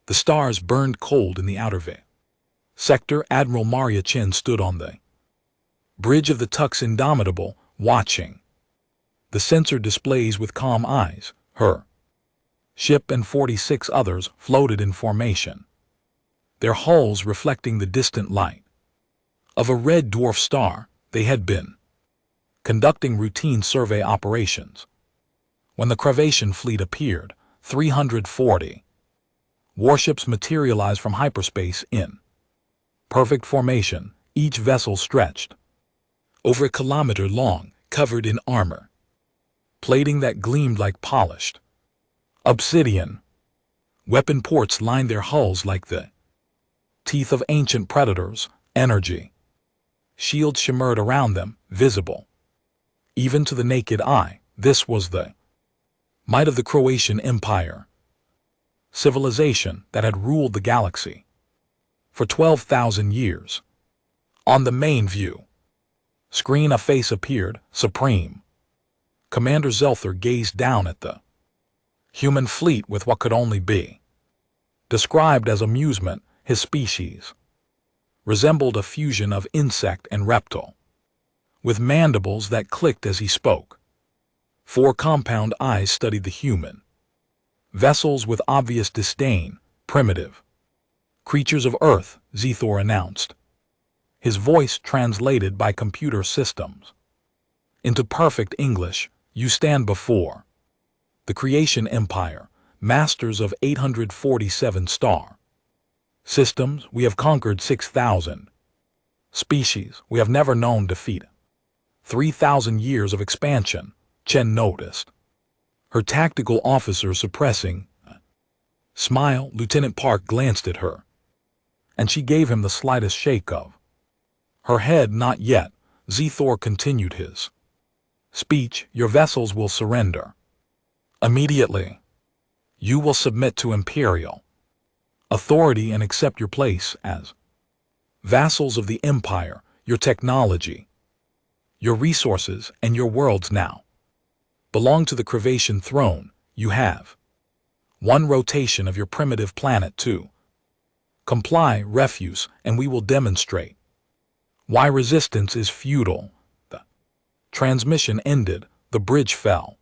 The stars burned cold in the outer veil. Sector Admiral Maria Chen stood on the bridge of the Tux Indomitable, watching the sensor displays with calm eyes. Her ship and 46 others floated in formation, their hulls reflecting the distant light of a red dwarf star. They had been conducting routine survey operations when the Cravation fleet appeared. 340 warships materialized from hyperspace in perfect formation, each vessel stretched over a kilometer long, covered in armor, plating that gleamed like polished obsidian. Weapon ports lined their hulls like the teeth of ancient predators. Energy shields shimmered around them, visible even to the naked eye. This was the might of the Croatian Empire, civilization that had ruled the galaxy for 12,000 years. On the main view screen a face appeared, supreme. Commander Zelther gazed down at the human fleet with what could only be described as amusement. His species resembled a fusion of insect and reptile, with mandibles that clicked as he spoke. 4 compound eyes studied the human vessels with obvious disdain. Primitive creatures of Earth, Zethor announced, his voice translated by computer systems into perfect English. You stand before the Creation Empire, masters of 847 star systems. We have conquered 6,000 species. We have never known defeat. 3,000 years of expansion, Chen noticed, her tactical officer suppressing a smile. Lieutenant Park glanced at her, and she gave him the slightest shake of her head. Not yet. Zethor continued his speech. Your vessels will surrender immediately. You will submit to Imperial authority and accept your place as vassals of the Empire. Your technology, your resources, and your worlds now belong to the Cravation throne. You have 1 rotation of your primitive planet to comply. Refuse, and we will demonstrate why resistance is futile. The transmission ended. The bridge fell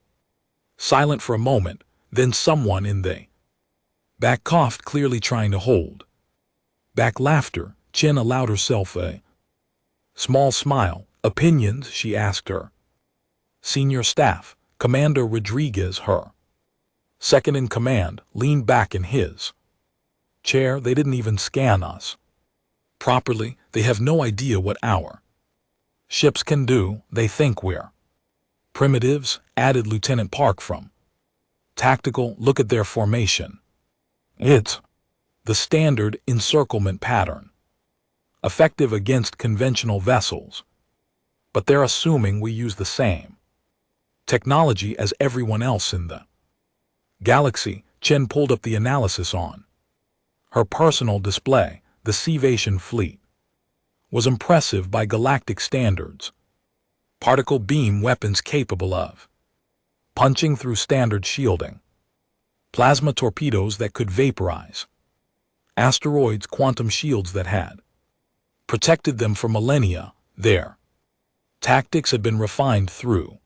silent for a moment. Then someone in the back coughed, clearly trying to hold back laughter. Chen allowed herself a small smile. Opinions, she asked her senior staff. Commander Rodriguez, her second in command, leaned back in his chair. They didn't even scan us properly. They have no idea what our ships can do. They think we're primitives, added Lieutenant Park from tactical. Look at their formation. It's the standard encirclement pattern, effective against conventional vessels. But they're assuming we use the same technology as everyone else in the galaxy. Chen pulled up the analysis on her personal display. The Cavation fleet was impressive by galactic standards. Particle beam weapons capable of punching through standard shielding, plasma torpedoes that could vaporize asteroids, quantum shields that had protected them for millennia. Their tactics had been refined through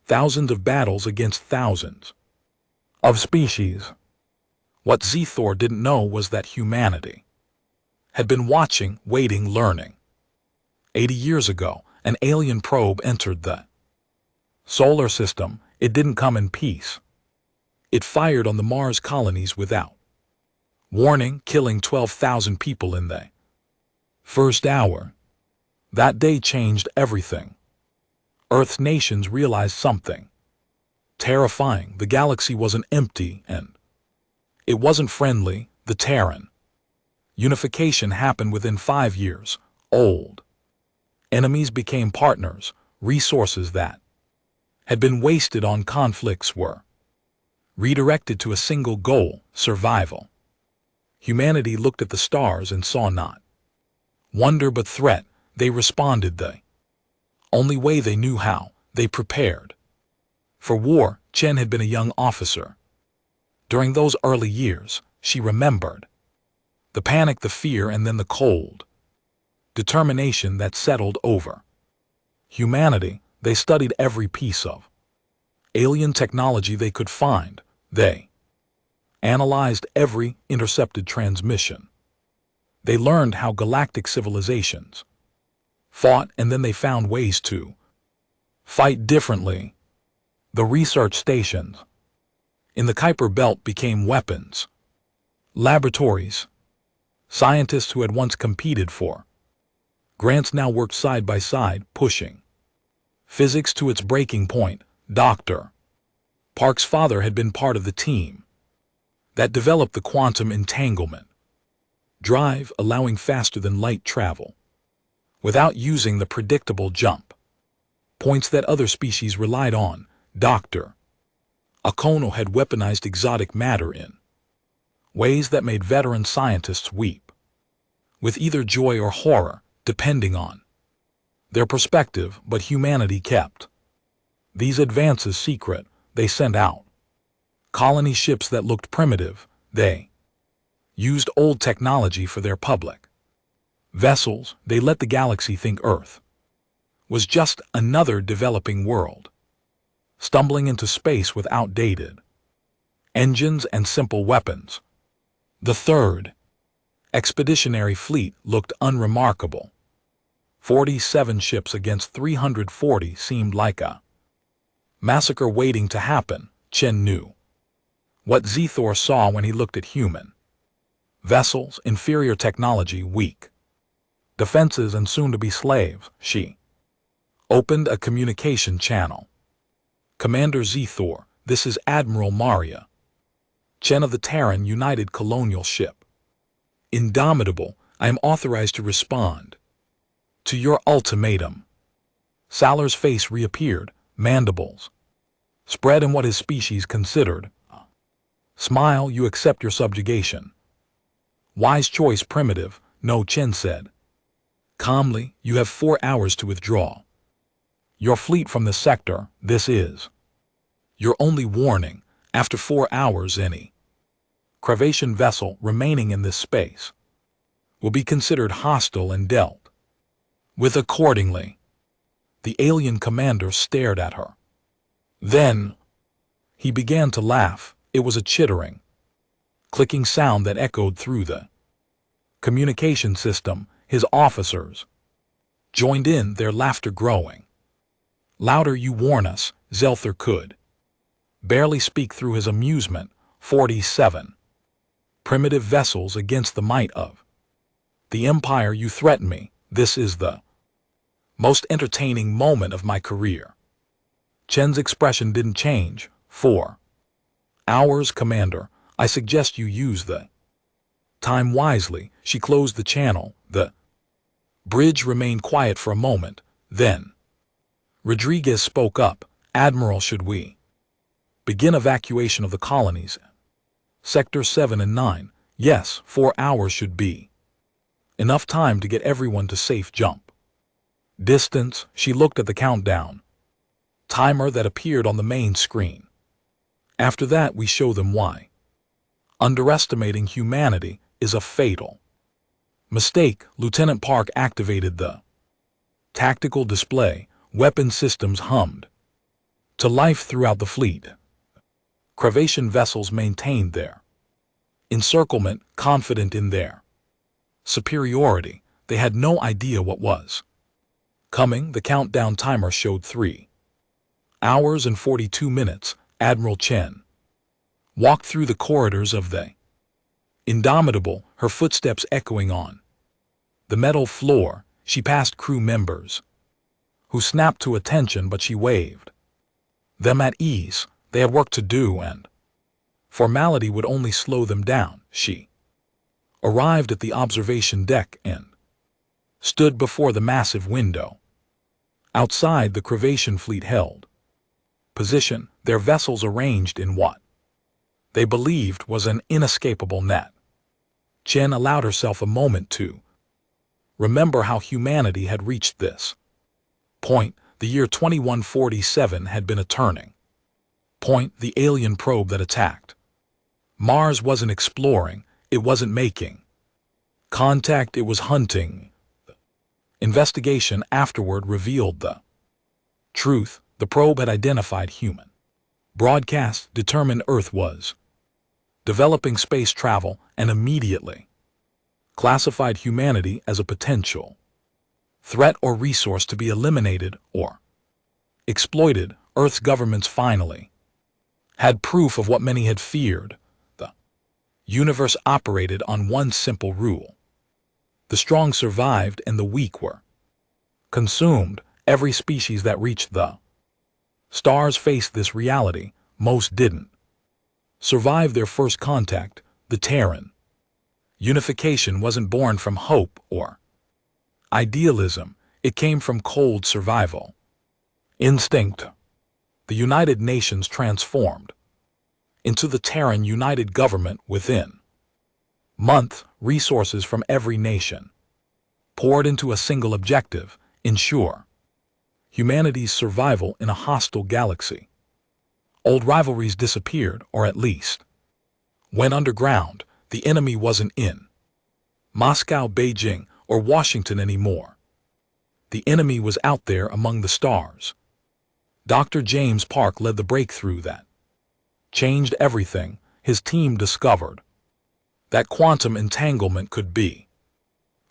thousands of battles against thousands of species. What Zethor didn't know was that humanity had been watching, waiting, learning. 80 years ago, an alien probe entered the solar system. It didn't come in peace. It fired on the Mars colonies without warning, killing 12,000 people in the first hour. That day changed everything. Earth's nations realized something terrifying. The galaxy wasn't empty, and it wasn't friendly. The Terran unification happened within 5 years. Old enemies became partners. Resources that had been wasted on conflicts were redirected to a single goal: survival. Humanity looked at the stars and saw not wonder but threat. They responded the only way they knew how. They prepared for war. Chen had been a young officer during those early years. she remembered. The panic, the fear, and then the cold determination that settled over humanity. They studied every piece of alien technology they could find. They analyzed every intercepted transmission. They learned how galactic civilizations fought, and then they found ways to fight differently. The research stations in the Kuiper Belt became weapons laboratories. Scientists who had once competed for grants now worked side by side, pushing physics to its breaking point. Dr. Park's father had been part of the team that developed the quantum entanglement drive, allowing faster-than-light travel without using the predictable jump points that other species relied on. Dr. O'Connell had weaponized exotic matter in ways that made veteran scientists weep with either joy or horror, depending on their perspective, but humanity kept these advances secret. They sent out colony ships that looked primitive. They used old technology for their public vessels. They let the galaxy think Earth was just another developing world, stumbling into space with outdated engines and simple weapons. The Third Expeditionary Fleet looked unremarkable. 47 ships against 340 seemed like a massacre waiting to happen. Chen knew what Zethor saw when he looked at human vessels: inferior technology, weak defenses, and soon-to-be slaves. She opened a communication channel. Commander Zethor, this is Admiral Maria Chen of the Terran United Colonial Ship. Indomitable, I am authorized to respond to your ultimatum. Salar's face reappeared, mandibles spread in what his species considered a smile. You accept your subjugation. Wise choice, primitive. No, Chen said calmly. You have 4 hours to withdraw your fleet from the sector. This is your only warning. After 4 hours, any Cravation vessel remaining in this space will be considered hostile and dealt with accordingly. The alien commander stared at her. Then he began to laugh. It was a chittering, clicking sound that echoed through the communication system. His officers joined in, their laughter growing louder. You warn us, Zelther could barely speak through his amusement. 47 primitive vessels against the might of the Empire. You threaten me. This is the most entertaining moment of my career. Chen's expression didn't change. 4 hours, Commander. I suggest you use the time wisely. She closed the channel. The bridge remained quiet for a moment. Then Rodriguez spoke up. Admiral, should we begin evacuation of the colonies? Sector 7 and 9. Yes, 4 hours should be enough time to get everyone to safe jump distance. She looked at the countdown timer that appeared on the main screen. After that, we show them why underestimating humanity is a fatal mistake. Lieutenant Park activated the tactical display. Weapon systems hummed to life throughout the fleet. Cravation vessels maintained their encirclement, confident in their superiority. They had no idea what was coming. The countdown timer showed 3 hours and 42 minutes. Admiral Chen walked through the corridors of the Indomitable, her footsteps echoing on the metal floor. She passed crew members who snapped to attention, but she waved them at ease. They had work to do, and formality would only slow them down. She arrived at the observation deck and stood before the massive window. Outside, the Cravation fleet held position, their vessels arranged in what they believed was an inescapable net. Chen allowed herself a moment to remember how humanity had reached this point. The year 2147 had been a turning point. The alien probe that attacked Mars wasn't exploring, it wasn't making contact, it was hunting. Investigation afterward revealed the truth. The probe had identified human broadcasts, determined Earth was developing space travel, and immediately classified humanity as a potential threat or resource to be eliminated or exploited. Earth's governments finally had proof of what many had feared. The universe operated on one simple rule. The strong survived and the weak were consumed. Every species that reached the stars faced this reality. Most didn't survive their first contact. The Terran unification wasn't born from hope or idealism. It came from cold survival instinct. The United Nations transformed into the Terran United Government. Within months, resources from every nation poured into a single objective: ensure humanity's survival in a hostile galaxy. Old rivalries disappeared, or at least went underground. The enemy wasn't in Moscow, Beijing, or Washington anymore. The enemy was out there among the stars. Dr. James Park led the breakthrough that changed everything. His team discovered that quantum entanglement could be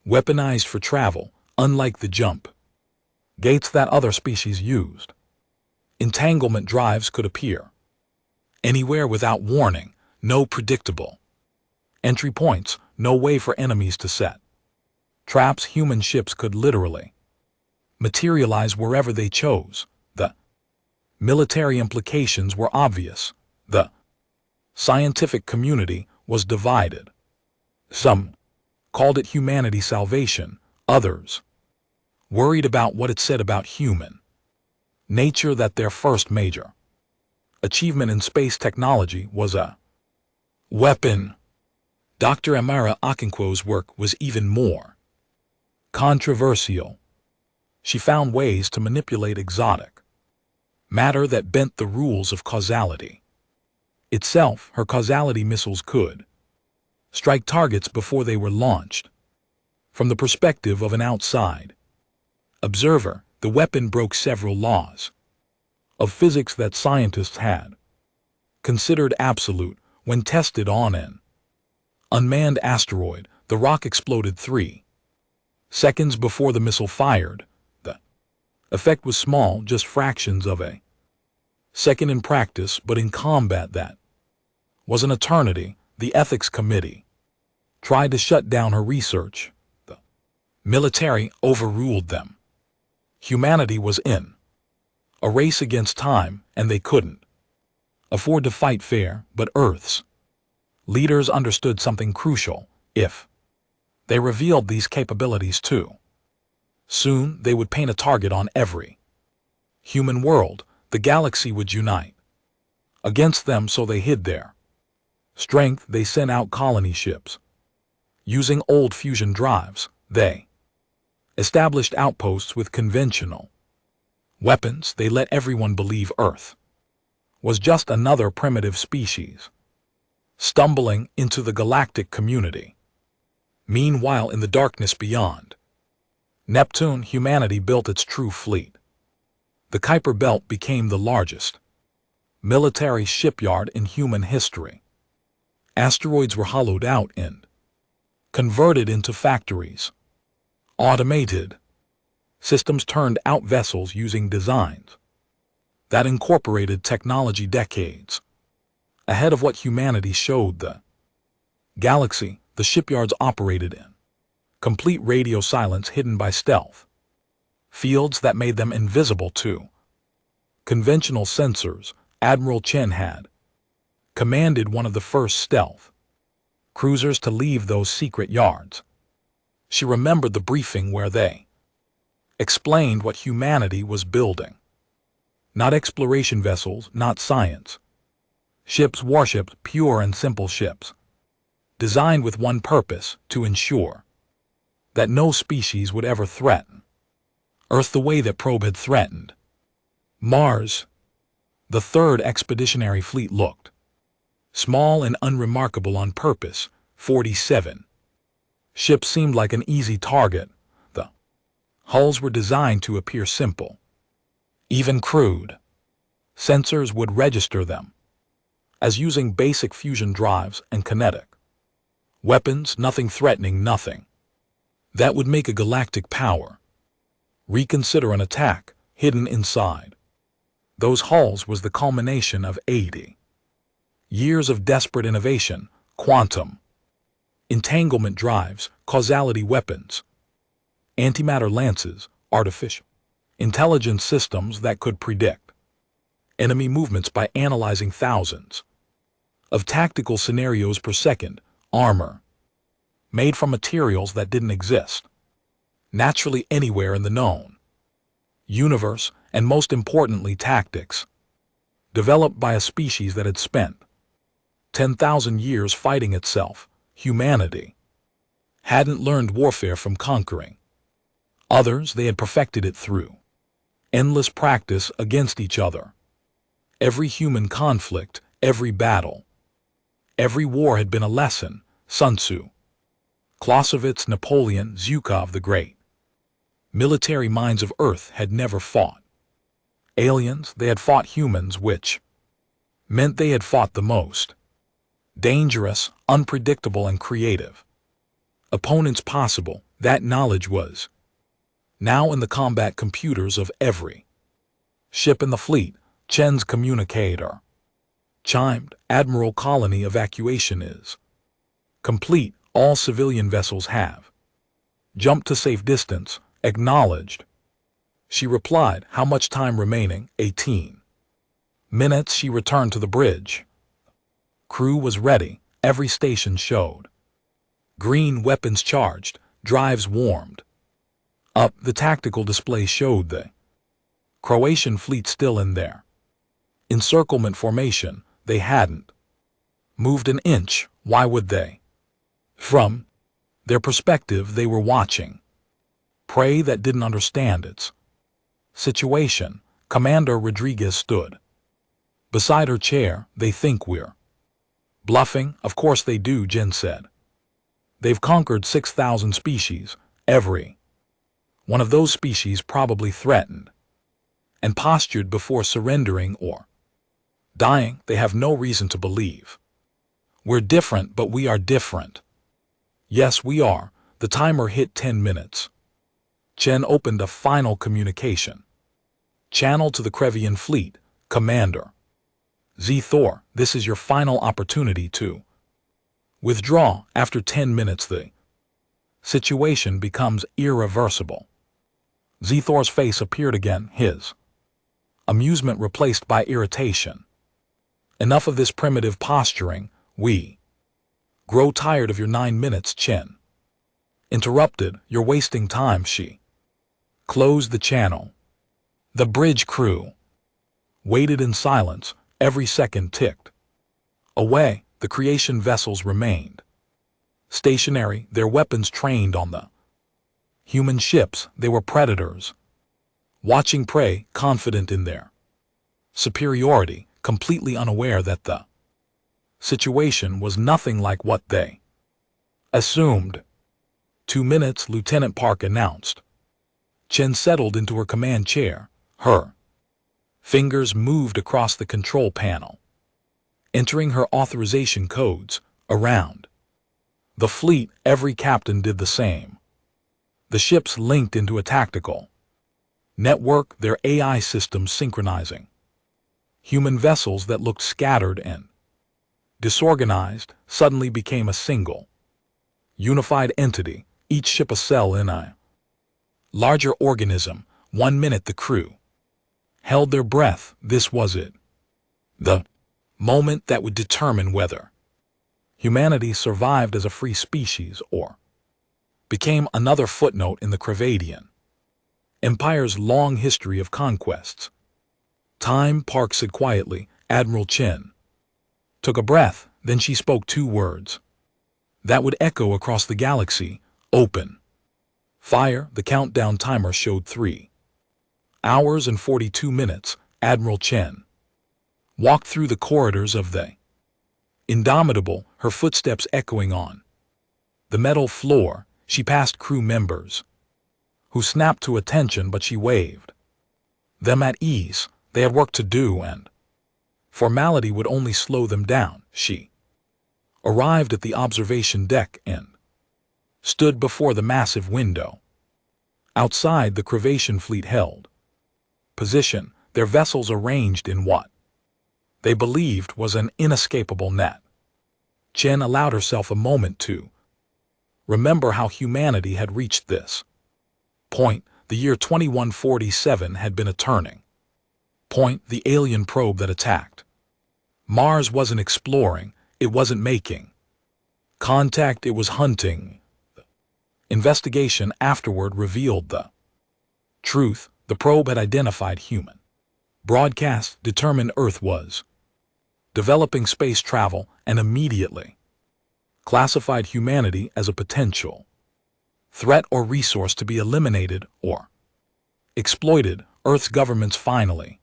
weaponized for travel, unlike the jump gates that other species used. Entanglement drives could appear anywhere without warning, no predictable entry points, no way for enemies to set traps. Human ships could literally materialize wherever they chose. The military implications were obvious. The scientific community was divided. Some called it humanity salvation, others worried about what it said about human nature, that their first major achievement in space technology was a weapon. Dr. Amara Okonkwo's work was even more controversial. She found ways to manipulate exotic matter that bent the rules of causality itself. Her causality missiles could strike targets before they were launched. From the perspective of an outside observer, the weapon broke several laws of physics that scientists had considered absolute. When tested on an unmanned asteroid, the rock exploded 3 seconds before the missile fired. The effect was small, just fractions of a second in practice, but in combat that was an eternity. The ethics committee tried to shut down her research. The military overruled them. Humanity was in a race against time, and they couldn't afford to fight fair. But Earth's leaders understood something crucial: if they revealed these capabilities too soon, they would paint a target on every human world. The galaxy would unite against them, so they hid their strength. They sent out colony ships using old fusion drives. They established outposts with conventional weapons. They let everyone believe Earth was just another primitive species stumbling into the galactic community. Meanwhile, in the darkness beyond Neptune, humanity built its true fleet. The Kuiper Belt became the largest military shipyard in human history. Asteroids were hollowed out and converted into factories. Automated systems turned out vessels using designs that incorporated technology decades ahead of what humanity showed the galaxy. The shipyards operated in complete radio silence, hidden by stealth fields that made them invisible to conventional sensors. Admiral Chen had commanded one of the first stealth cruisers to leave those secret yards. She remembered the briefing where they explained what humanity was building. Not exploration vessels, not science. Ships, warships, pure and simple ships, designed with one purpose: to ensure that no species would ever threaten Earth the way that probe had threatened Mars. The Third Expeditionary Fleet looked Small and unremarkable on purpose, 47. Ship seemed like an easy target. The hulls were designed to appear simple, even crude. Sensors would register them as using basic fusion drives and kinetic weapons, nothing threatening, nothing that would make a galactic power reconsider an attack hidden inside. Those hulls was the culmination of 80 years of desperate innovation, quantum entanglement drives, causality weapons, antimatter lances, artificial intelligence systems that could predict enemy movements by analyzing thousands of tactical scenarios per second, armor made from materials that didn't exist naturally anywhere in the known universe, and most importantly tactics developed by a species that had spent 10,000 years fighting itself. Humanity hadn't learned warfare from conquering others, they had perfected it through endless practice against each other. Every human conflict, every battle, every war had been a lesson. Sun Tzu, Clausewitz, Napoleon, Zhukov the Great. Military minds of Earth had never fought aliens, they had fought humans, which meant they had fought the most dangerous, unpredictable, and creative opponents possible. That knowledge was now in the combat computers of every ship in the fleet. Chen's communicator chimed, "Admiral, colony evacuation is complete. All civilian vessels have jumped to safe distance. Acknowledged." She replied, "How much time remaining?" 18 minutes. She returned to the bridge. Crew was ready. Every station showed green, weapons charged, drives warmed up. The tactical display showed the Croatian fleet still in their encirclement formation. They hadn't moved an inch. Why would they? From their perspective, they were watching prey that didn't understand its situation. Commander Rodriguez stood beside her chair. "They think we're bluffing." "Of course they do," Jen said. "They've conquered 6,000 species. Every one of those species probably threatened and postured before surrendering or dying. They have no reason to believe we're different, but we are different." "Yes, we are." The timer hit 10 minutes. Chen opened a final communication channel to the Krevian fleet. "Commander Z. Thor, this is your final opportunity to withdraw." After 10 minutes, the situation becomes irreversible. Z. Thor's face appeared again, his amusement replaced by irritation. "Enough of this primitive posturing. We grow tired of your 9 minutes." Chen interrupted. "You're wasting time." She closed the channel. The bridge crew waited in silence. Every second ticked away. The creation vessels remained stationary, their weapons trained on the human ships. They were predators, watching prey, confident in their superiority, completely unaware that the situation was nothing like what they assumed. 2 minutes, Lieutenant Park announced. Chen settled into her command chair. Her fingers moved across the control panel, entering her authorization codes. Around the fleet, every captain did the same. The ships linked into a tactical network, their AI systems synchronizing. Human vessels that looked scattered and disorganized suddenly became a single, unified entity, each ship a cell in a larger organism. 1 minute, the crew held their breath. This was it. The moment that would determine whether humanity survived as a free species or became another footnote in the Kravadian Empire's long history of conquests. "Time," Park said quietly. Admiral Chen took a breath, then she spoke 2 words that would echo across the galaxy. "Open fire." The countdown timer showed 3 hours and 42 minutes. Admiral Chen walked through the corridors of the Indomitable, her footsteps echoing on the metal floor, she passed crew members who snapped to attention, but she waved them at ease. They had work to do, and formality would only slow them down. She arrived at the observation deck and stood before the massive window. Outside, the Cravation fleet held position, their vessels arranged in what they believed was an inescapable net. Chen allowed herself a moment to remember how humanity had reached this point. The year 2147 had been a turning point. The alien probe that attacked Mars wasn't exploring, it wasn't making contact, it was hunting. Investigation afterward revealed the truth. The probe had identified human broadcasts, determined Earth was developing space travel, and immediately classified humanity as a potential threat or resource to be eliminated or exploited. Earth's governments finally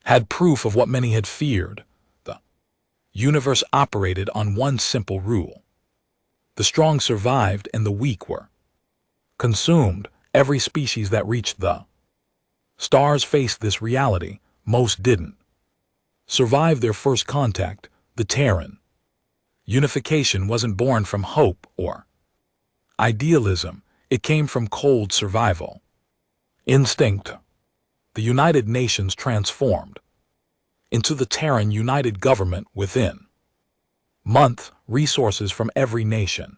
had proof of what many had feared. The universe operated on one simple rule. The strong survived and the weak were consumed. Every species that reached the stars faced this reality. Most didn't survive their first contact. The Terran unification wasn't born from hope or idealism. It came from cold survival instinct. The United Nations transformed into the Terran United Government. Within months, resources from every nation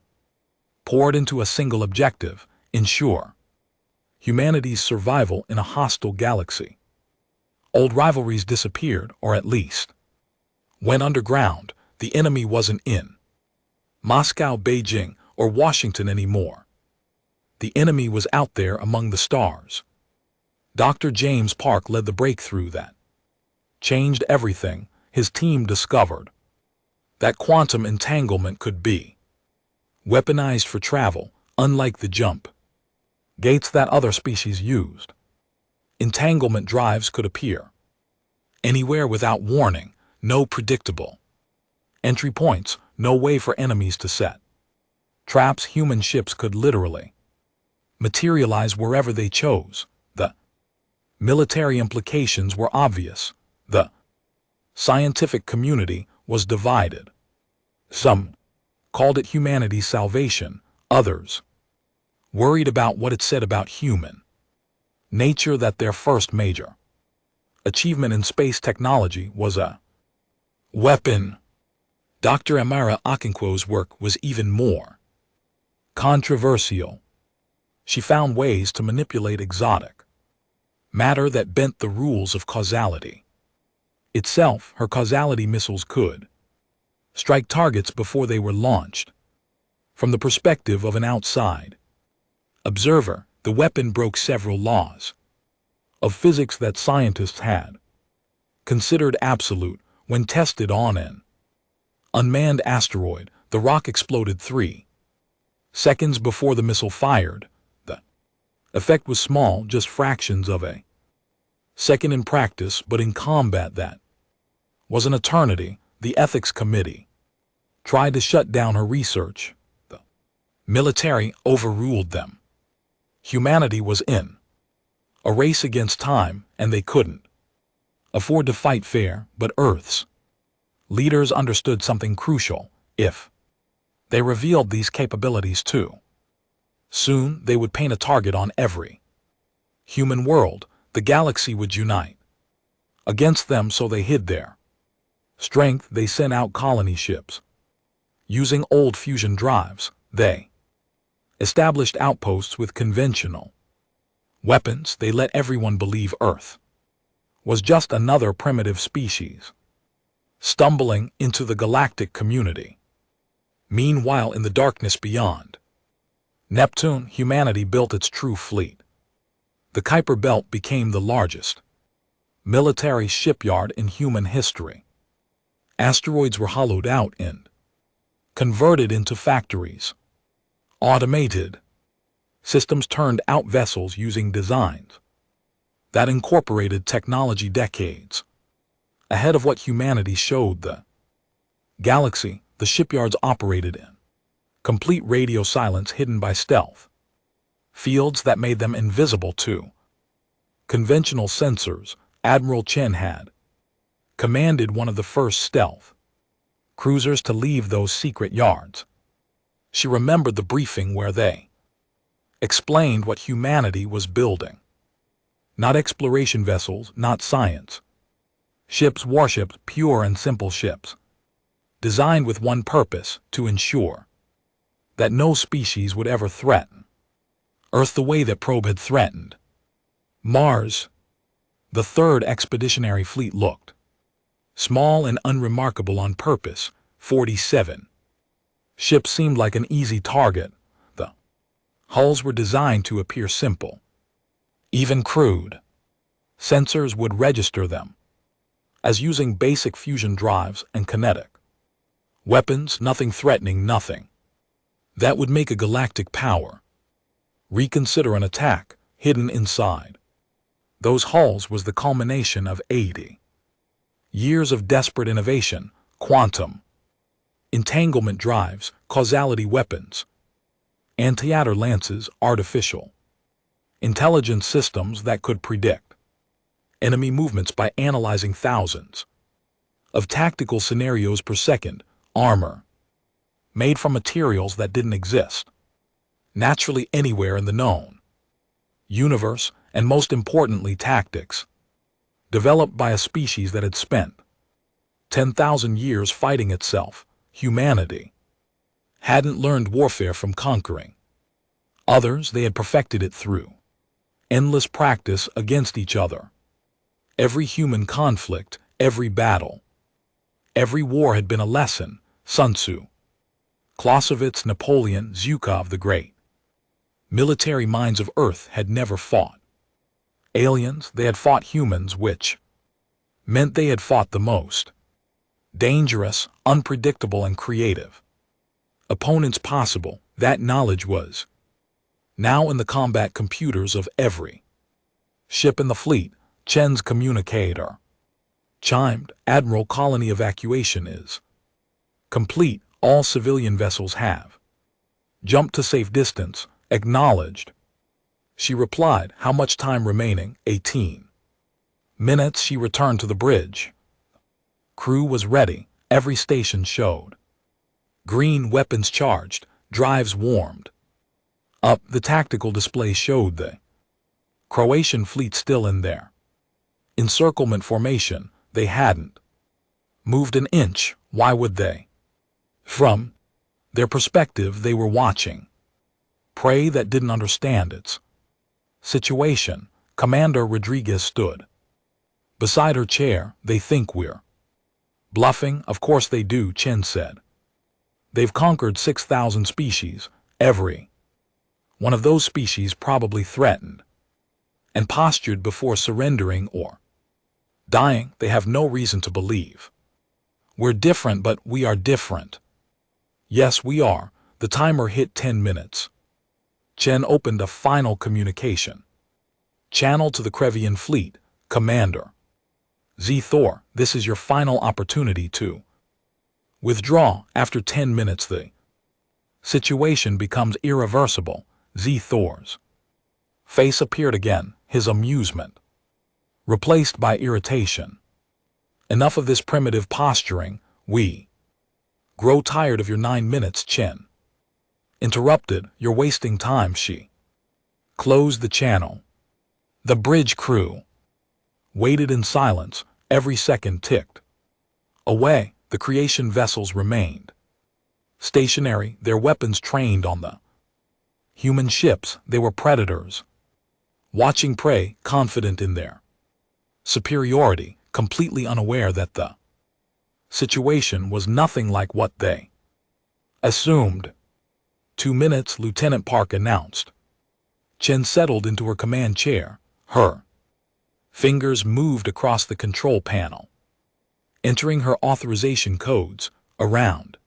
poured into a single objective: ensure humanity's survival in a hostile galaxy. Old rivalries disappeared, or at least went underground. The enemy wasn't in Moscow, Beijing, or Washington anymore. The enemy was out there among the stars. Dr. James Park led the breakthrough that changed everything. His team discovered that quantum entanglement could be weaponized for travel, unlike the jump gates that other species used. Entanglement drives could appear anywhere without warning. No predictable entry points, no way for enemies to set traps. Human ships could literally materialize wherever they chose. The military implications were obvious. The scientific community was divided. Some called it humanity's salvation, others worried about what it said about human nature, that their first major achievement in space technology was a weapon. Dr. Amara Okonkwo's work was even more controversial. She found ways to manipulate exotic matter that bent the rules of causality itself. Her causality missiles could strike targets before they were launched. From the perspective of an outside observer, the weapon broke several laws of physics that scientists had considered absolute. When tested on an unmanned asteroid, the rock exploded 3 seconds before the missile fired. The effect was small, just fractions of a second in practice, but in combat that was an eternity. The ethics committee tried to shut down her research. The military overruled them. Humanity was in a race against time, and they couldn't afford to fight fair. But Earth's leaders understood something crucial. If they revealed these capabilities too soon, they would paint a target on every human world. The galaxy would unite against them, so they hid their strength. They sent out colony ships using old fusion drives. They established outposts with conventional weapons. They let everyone believe Earth was just another primitive species stumbling into the galactic community. Meanwhile, in the darkness beyond Neptune, humanity built its true fleet. The Kuiper Belt became the largest military shipyard in human history. Asteroids were hollowed out and converted into factories. Automated systems turned out vessels using designs that incorporated technology decades ahead of what humanity showed. The Galaxy, the shipyards operated in. Complete radio silence hidden by stealth. Fields that made them invisible to conventional sensors. Admiral Chen had commanded one of the first stealth cruisers to leave those secret yards. She remembered the briefing where they explained what humanity was building. Not exploration vessels, not science. Ships, warships, pure and simple ships. Designed with one purpose, to ensure that no species would ever threaten Earth the way that Probe had threatened Mars. The Third Expeditionary Fleet looked small and unremarkable on purpose. 47 ships seemed like an easy target. The hulls were designed to appear simple, even crude. Sensors would register them as using basic fusion drives and kinetic weapons, nothing threatening, nothing that would make a galactic power reconsider an attack. Hidden inside those hulls was the culmination of 80 years of desperate innovation: quantum entanglement drives, causality weapons, anti-matter lances, artificial intelligence systems that could predict enemy movements by analyzing thousands of tactical scenarios per second, armor made from materials that didn't exist naturally anywhere in the known universe, and most importantly tactics developed by a species that had spent 10,000 years fighting itself. Humanity hadn't learned warfare from conquering others, they had perfected it through endless practice against each other. Every human conflict, every battle, every war had been a lesson. Sun Tzu, Clausewitz, Napoleon, Zhukov the Great. Military minds of Earth had never fought aliens, they had fought humans, which meant they had fought the most dangerous, unpredictable, and creative opponents possible. That knowledge was now in the combat computers of every ship in the fleet. Chen's communicator chimed. Admiral, colony evacuation is complete. All civilian vessels have jumped to safe distance. Acknowledged. She replied. How much time remaining? 18 minutes. She returned to the bridge. Crew was ready. Every station showed green, weapons charged, drives warmed up. The tactical display showed the Croatian fleet still in their encirclement formation. They hadn't moved an inch. Why would they? From their perspective, they were watching prey that didn't understand its situation. Commander Rodriguez stood beside her chair. They think we're bluffing. Of course they do, Chen said. They've conquered 6,000 species. Every one of those species probably threatened and postured before surrendering or dying. They have no reason to believe we're different, but we are different. Yes, we are. The timer hit 10 minutes. Chen opened a final communication channel to the Krevian fleet. Commander Z. Thor, this is your final opportunity to withdraw. After 10 minutes the situation becomes irreversible. Z. Thor's face appeared again, his amusement replaced by irritation. Enough of this primitive posturing. We grow tired of your 9 minutes. Chen interrupted. You're wasting time. She closed the channel. The bridge crew waited in silence. Every second ticked away. The creation vessels remained stationary, their weapons trained on the human ships. They were predators, watching prey, confident in their superiority, completely unaware that the situation was nothing like what they assumed. 2 minutes, Lieutenant Park announced. Chen settled into her command chair. Her fingers moved across the control panel, entering her authorization codes. Around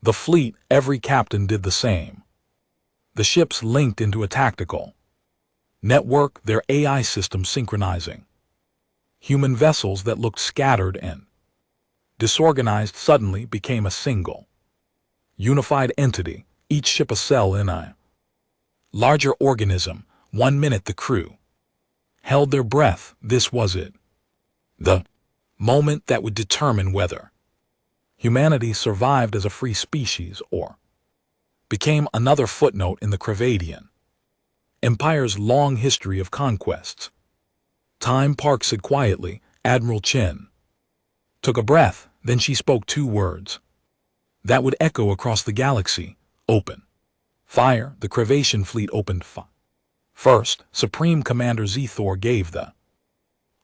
the fleet, every captain did the same. The ships linked into a tactical network, their AI system synchronizing human vessels that looked scattered and disorganized suddenly became a single, unified entity, each ship a cell in a larger organism. 1 minute the crew held their breath. This was it. The moment that would determine whether humanity survived as a free species or became another footnote in the Kravadian Empire's long history of conquests. Time, Park said quietly. Admiral Chen took a breath, then she spoke 2 words that would echo across the galaxy. Open fire. The Kravatian fleet opened fire. First, Supreme Commander Zethor gave the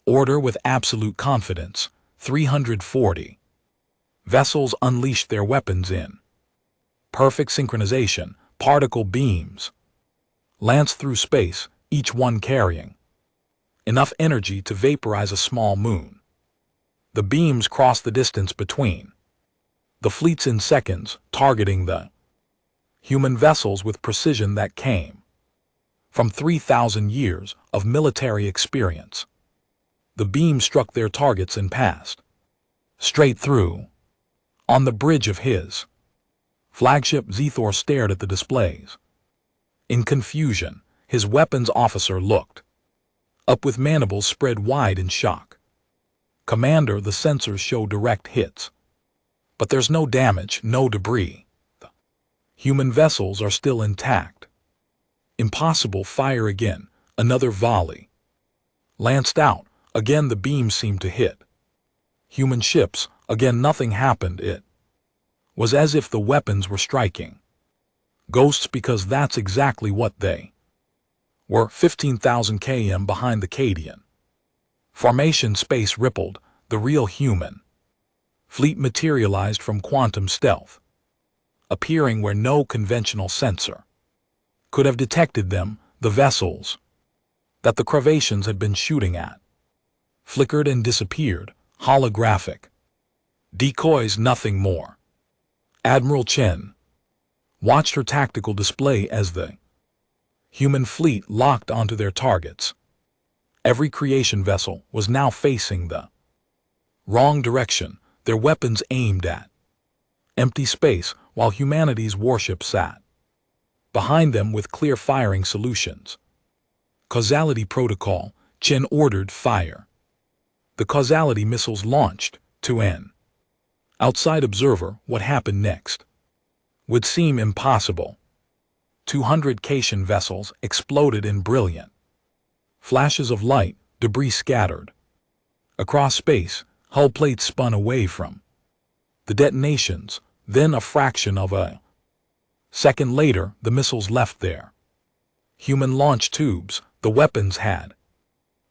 order with absolute confidence. 340 vessels unleashed their weapons in perfect synchronization. Particle beams lanced through space, each one carrying enough energy to vaporize a small moon. The beams crossed the distance between the fleets in seconds, targeting the human vessels with precision that came from 3,000 years of military experience. The beam struck their targets and passed straight through. On the bridge of his flagship, Zethor stared at the displays. In confusion, his weapons officer looked up with mandibles spread wide in shock. Commander, the sensors show direct hits, but there's no damage, no debris. The human vessels are still intact. Impossible. Fire again. Another volley lanced out. Again the beam seemed to hit human ships. Again nothing happened. It was as if the weapons were striking ghosts, because that's exactly what they were. 15,000 km behind the Cadian formation, space rippled. The real human fleet materialized from quantum stealth, appearing where no conventional sensor could have detected them. The vessels that the Kravatians had been shooting at flickered and disappeared. Holographic decoys, nothing more. Admiral Chen watched her tactical display as the human fleet locked onto their targets. Every creation vessel was now facing the wrong direction, their weapons aimed at empty space, while humanity's warship sat behind them with clear firing solutions. Causality protocol. Chen ordered fire. The causality missiles launched to an outside observer. What happened next would seem impossible. 200 Cation vessels exploded in brilliant flashes of light. Debris scattered across space. Hull plates spun away from the detonations. Then, a fraction of a second later, the missiles left their human launch tubes. The weapons had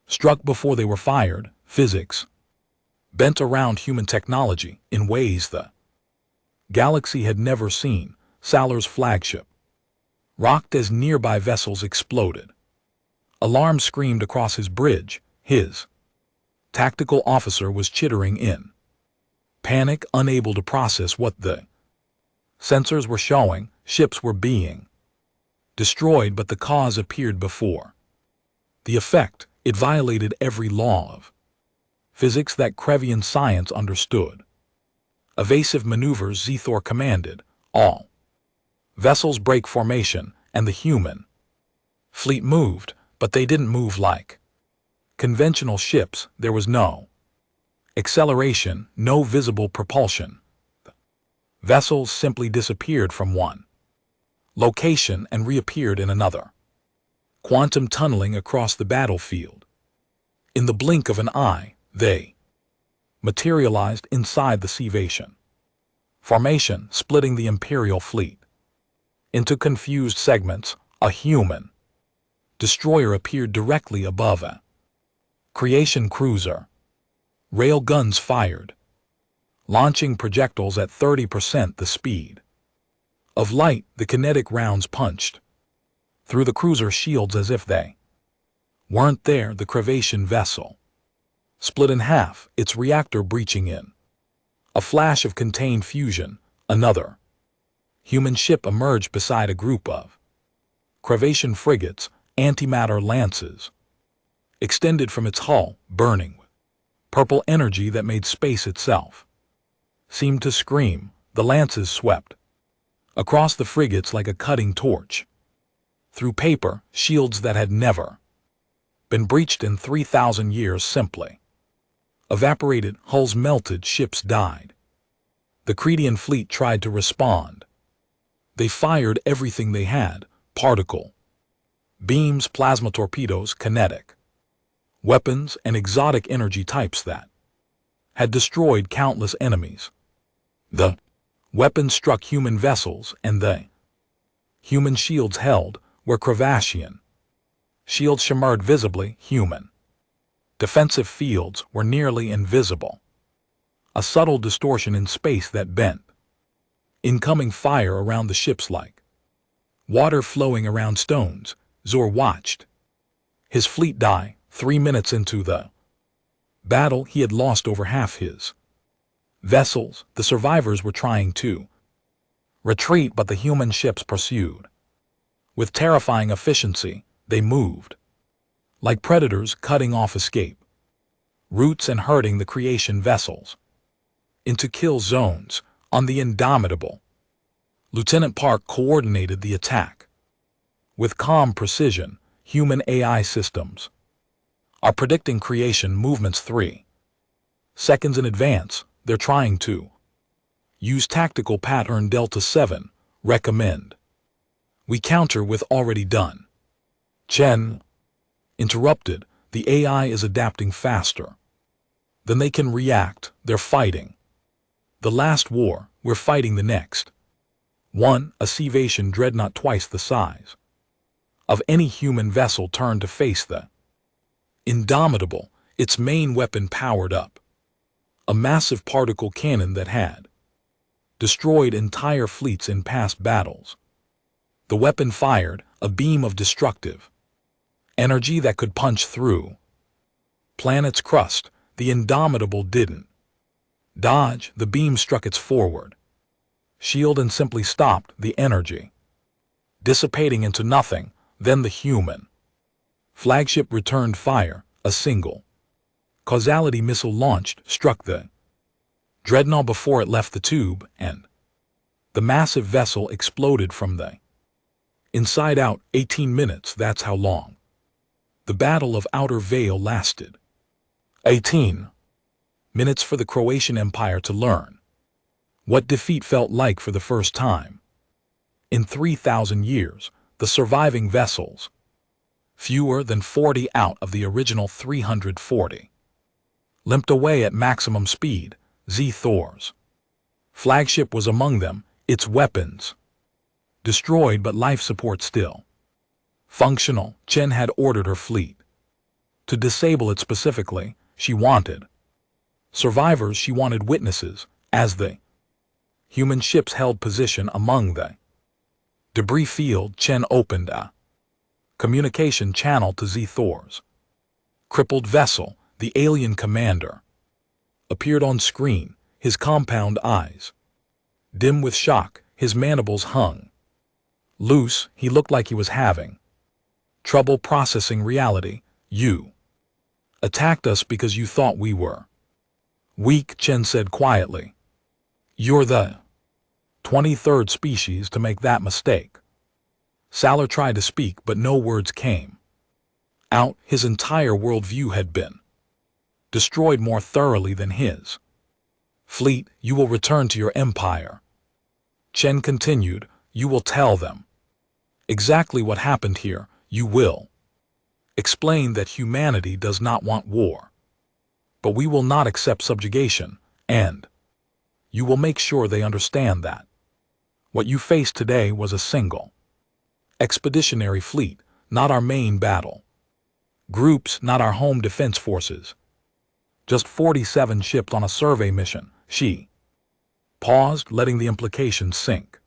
struck before they were fired. Physics bent around human technology in ways the galaxy had never seen. Salar's flagship rocked as nearby vessels exploded. Alarm screamed across his bridge. His tactical officer was chittering in panic, unable to process what the sensors were showing. Ships were being destroyed, but the cause appeared before the effect. It violated every law of physics that Krevian science understood. Evasive maneuvers. Zethor commanded. All vessels break formation, and the human fleet moved, but they didn't move like conventional ships. There was no acceleration, no visible propulsion. The vessels simply disappeared from one location and reappeared in another. Quantum tunneling across the battlefield. In the blink of an eye, they materialized inside the Cavation formation, splitting the Imperial fleet into confused segments. A human destroyer appeared directly above a creation cruiser. Rail guns fired, launching projectiles at 30% the speed of light. The kinetic rounds punched through the cruiser shields as if they weren't there. The Kravatian vessel split in half, its reactor breaching in a flash of contained fusion. Another human ship emerged beside a group of Kravatian frigates. Antimatter lances extended from its hull, burning with purple energy that made space itself seemed to scream. The lances swept across the frigates like a cutting torch, through paper shields that had never been breached in 3,000 years simply evaporated. Hulls melted, ships died. The Cretian fleet tried to respond. They fired everything they had: particle beams, plasma torpedoes, kinetic weapons, and exotic energy types that had destroyed countless enemies. The weapons struck human vessels, and the human shields held were Cravassian shields shimmered visibly. Human defensive fields were nearly invisible, a subtle distortion in space that bent incoming fire around the ships like water flowing around stones. Zor watched his fleet die. 3 minutes into the battle, he had lost over half his vessels. The survivors were trying to retreat, but the human ships pursued. With terrifying efficiency, they moved like predators, cutting off escape routes and herding the creation vessels into kill zones. On the Indomitable, Lieutenant Park coordinated the attack with calm precision. Human AI systems are predicting creation movements 3 seconds in advance. They're trying to use tactical pattern Delta 7. Recommend we counter with already done. Chen interrupted. The AI is adapting faster than they can react. They're fighting the last war. We're fighting the next one. A Cevation dreadnought twice the size of any human vessel turned to face the Indomitable, its main weapon powered up, a massive particle cannon that had destroyed entire fleets in past battles. The weapon fired a beam of destructive energy that could punch through planet's crust. The Indomitable didn't dodge. The beam struck its forward shield and simply stopped the energy, dissipating into nothing. Then the human flagship returned fire. A single causality missile launched struck the dreadnought before it left the tube, and the massive vessel exploded from the inside out. 18 minutes, that's how long the Battle of Outer Vale lasted. 18 minutes for the Croatian Empire to learn what defeat felt like for the first time in 3,000 years. The surviving vessels, fewer than 40 out of the original 340, limped away at maximum speed. Thor's flagship was among them, its weapons destroyed but life support still functional. Chen had ordered her fleet to disable it specifically. She wanted survivors, she wanted witnesses. As the human ships held position among the debris field, Chen opened a communication channel to Thor's crippled vessel. The alien commander appeared on screen, his compound eyes dim with shock, his mandibles hung loose. He looked like he was having trouble processing reality. You attacked us because you thought we were weak, Chen said quietly. You're the 23rd species to make that mistake. Salar tried to speak, but no words came out. His entire worldview had been destroyed more thoroughly than his fleet. You will return to your empire, Chen continued. You will tell them exactly what happened here. You will explain that humanity does not want war, but we will not accept subjugation, and you will make sure they understand that what you faced today was a single expeditionary fleet, not our main battle groups, not our home defense forces. Just 47 ships on a survey mission. She paused, letting the implications sink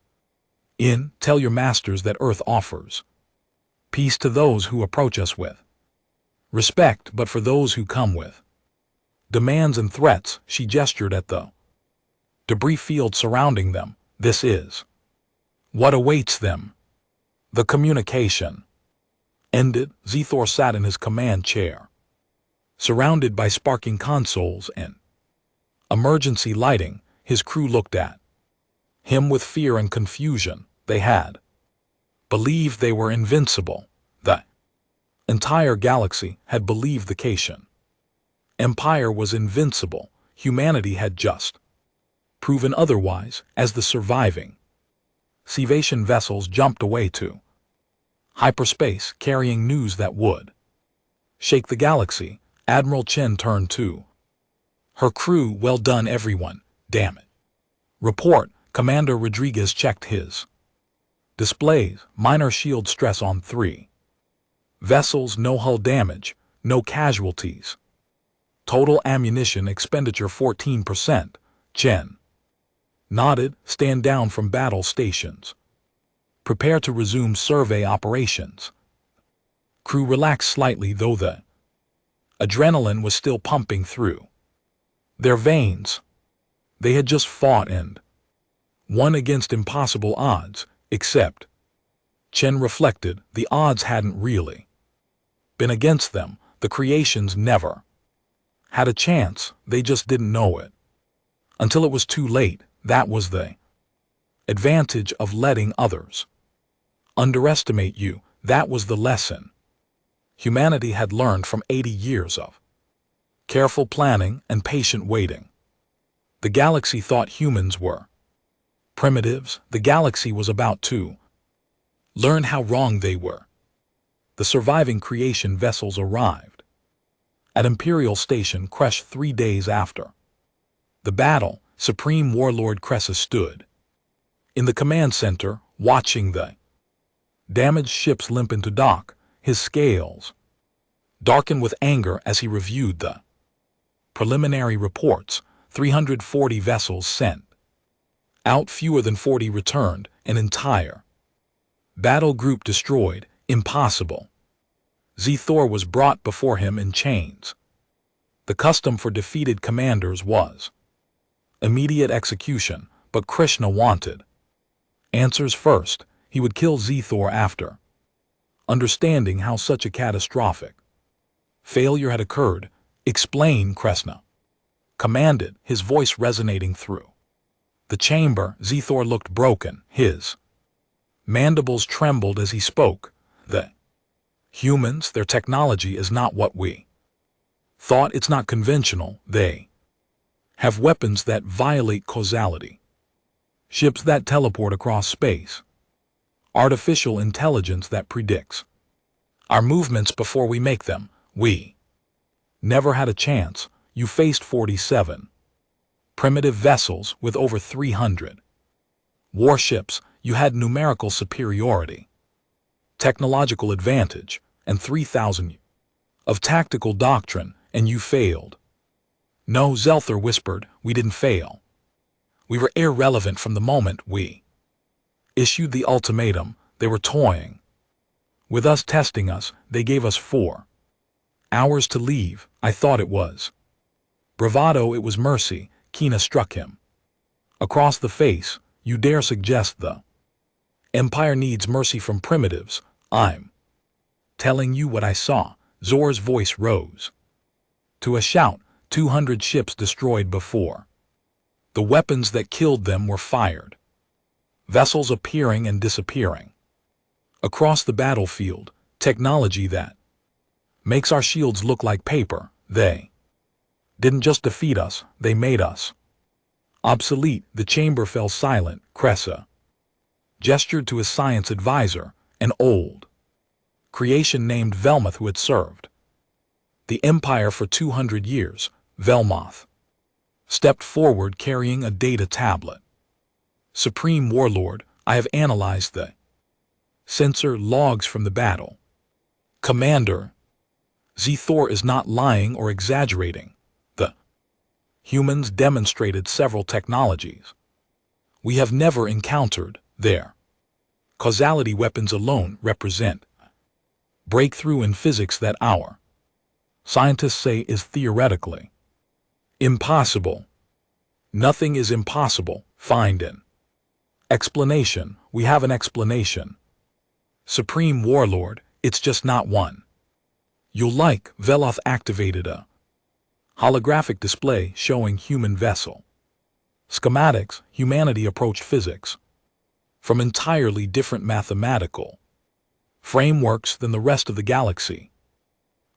in. Tell your masters that Earth offers peace to those who approach us with respect, but for those who come with demands and threats. She gestured at the debris field surrounding them. This is what awaits them. The communication ended. Thor sat in his command chair, surrounded by sparking consoles and emergency lighting. his crew looked at him with fear and confusion. They had believed they were invincible. The entire galaxy had believed the Cation Empire was invincible. Humanity had just proven otherwise as the surviving Civation vessels jumped away to hyperspace, carrying news that would shake the galaxy. Admiral Chen turned to her crew. Well done, everyone. Damn it. Report. Commander Rodriguez checked his displays. Minor shield stress on 3 vessels. No hull damage. No casualties. Total ammunition expenditure 14%. Chen nodded. Stand down from battle stations. Prepare to resume survey operations. Crew relaxed slightly, though the adrenaline was still pumping through their veins. They had just fought and won against impossible odds, except, Chen reflected, the odds hadn't really been against them. The creations never had a chance. They just didn't know it until it was too late. That was the advantage of letting others underestimate you. That was the lesson humanity had learned from 80 years of careful planning and patient waiting. The galaxy thought humans were primitives. The galaxy was about to learn how wrong they were. The surviving creation vessels arrived at Imperial Station Kresh 3 days after the battle. Supreme Warlord Cressa stood in the command center, watching the damaged ships limp into dock. His scales darkened with anger as he reviewed the preliminary reports. 340 vessels sent out, fewer than 40 returned. An entire battle group destroyed. Impossible. Zethor was brought before him in chains. The custom for defeated commanders was immediate execution, but Krishna wanted answers first. He would kill Zethor after understanding how such a catastrophic failure had occurred. Explain, Krishna commanded, his voice resonating through the chamber. Zethor looked broken. His mandibles trembled as he spoke. The humans, their technology is not what we thought. It's not conventional. They have weapons that violate causality, ships that teleport across space, artificial intelligence that predicts our movements before we make them. We never had a chance. You faced 47 primitive vessels with over 300 warships. You had numerical superiority, technological advantage, and 3,000 of tactical doctrine, and you failed. No, Zelther whispered, we didn't fail. We were irrelevant from the moment we issued the ultimatum. They were toying with us, testing us. They gave us 4 hours to leave. I thought it was bravado. It was mercy. Kina struck him across the face. You dare suggest the Empire needs mercy from primitives? I'm telling you what I saw. Zor's voice rose to a shout. 200 ships destroyed before the weapons that killed them were fired. Vessels appearing and disappearing across the battlefield. Technology that makes our shields look like paper. They didn't just defeat us, they made us obsolete. The chamber fell silent. Kressa gestured to his science advisor, an old creation named Velmoth who had served the Empire for 200 years. Velmoth stepped forward carrying a data tablet. Supreme Warlord, I have analyzed the sensor logs from the battle. Commander, Zethor is not lying or exaggerating. The humans demonstrated several technologies we have never encountered. Their causality weapons alone represent breakthrough in physics that our scientists say is theoretically impossible. Nothing is impossible. Find an explanation. We have an explanation. Supreme Warlord, it's just not one you'll like. Veloth activated a holographic display showing human vessel Schematics, humanity approached physics from entirely different mathematical frameworks than the rest of the galaxy.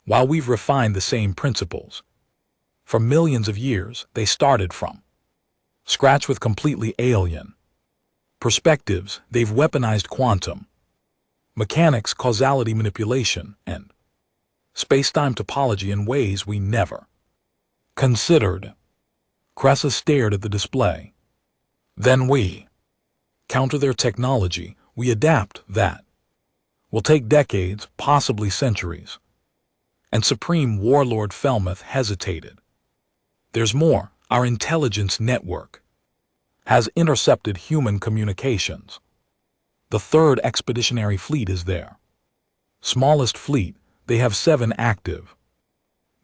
While we've refined the same principles, for millions of years they started from scratch with completely alien perspectives. They've weaponized quantum mechanics, causality manipulation, and space-time topology in ways we never considered. Cressa stared at the display. Then we counter their technology. We adapt that. Will take decades, possibly centuries. And Supreme Warlord Felmuth hesitated. There's more. Our intelligence network has intercepted human communications. The 3rd Expeditionary Fleet is there. Smallest fleet, they have 7 active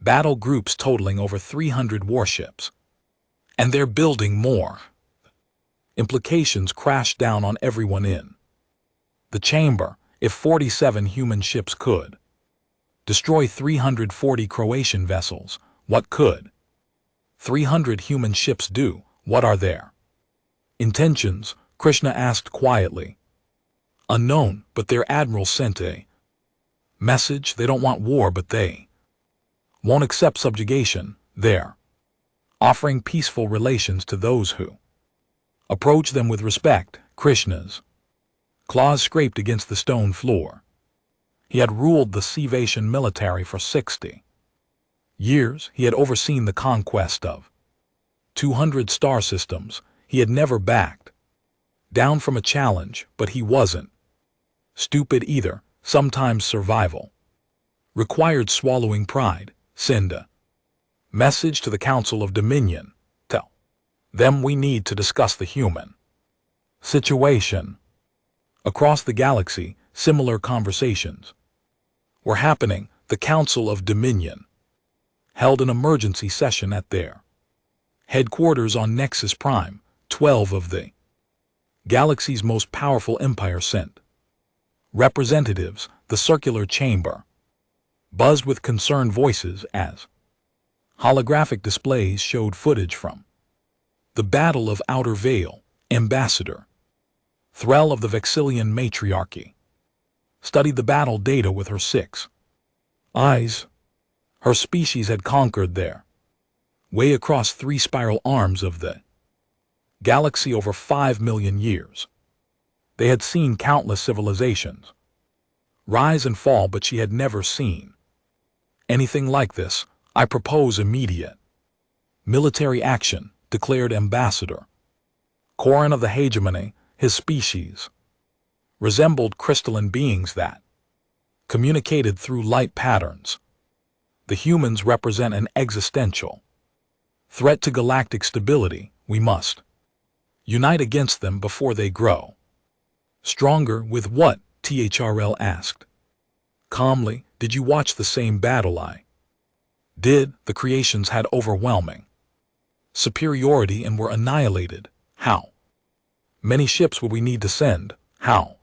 battle groups totaling over 300 warships. And they're building more. Implications crash down on everyone in the chamber. If 47 human ships could destroy 340 Croatian vessels, what could 300 human ships do? What are their intentions? Krishna asked quietly. Unknown, but their admiral sent a message. They don't want war, but they won't accept subjugation. They're offering peaceful relations to those who approach them with respect. Krishna's claws scraped against the stone floor. He had ruled the Sevatian military for 60 years. He had overseen the conquest of 200 star systems. He had never backed down from a challenge, but he wasn't stupid either. Sometimes survival required swallowing pride. Send a message to the Council of Dominion. Tell them we need to discuss the human situation. Across the galaxy, similar conversations were happening. The Council of Dominion held an emergency session at their headquarters on Nexus Prime. 12 of the galaxy's most powerful empires sent representatives. The circular chamber buzzed with concerned voices as holographic displays showed footage from the Battle of Outer Vale. Ambassador Threll of the Vexillian Matriarchy studied the battle data with her 6 eyes. Her species had conquered their way across 3 spiral arms of the galaxy over 5 million years. They had seen countless civilizations rise and fall, but she had never seen anything like this. I propose immediate military action, declared Ambassador Corin of the Hegemony. His species resembled crystalline beings that communicated through light patterns. The humans represent an existential threat to galactic stability. We must unite against them before they grow stronger. With what? THRL asked calmly. Did you watch the same battle I did? The creations had overwhelming superiority and were annihilated. How many ships would we need to send? How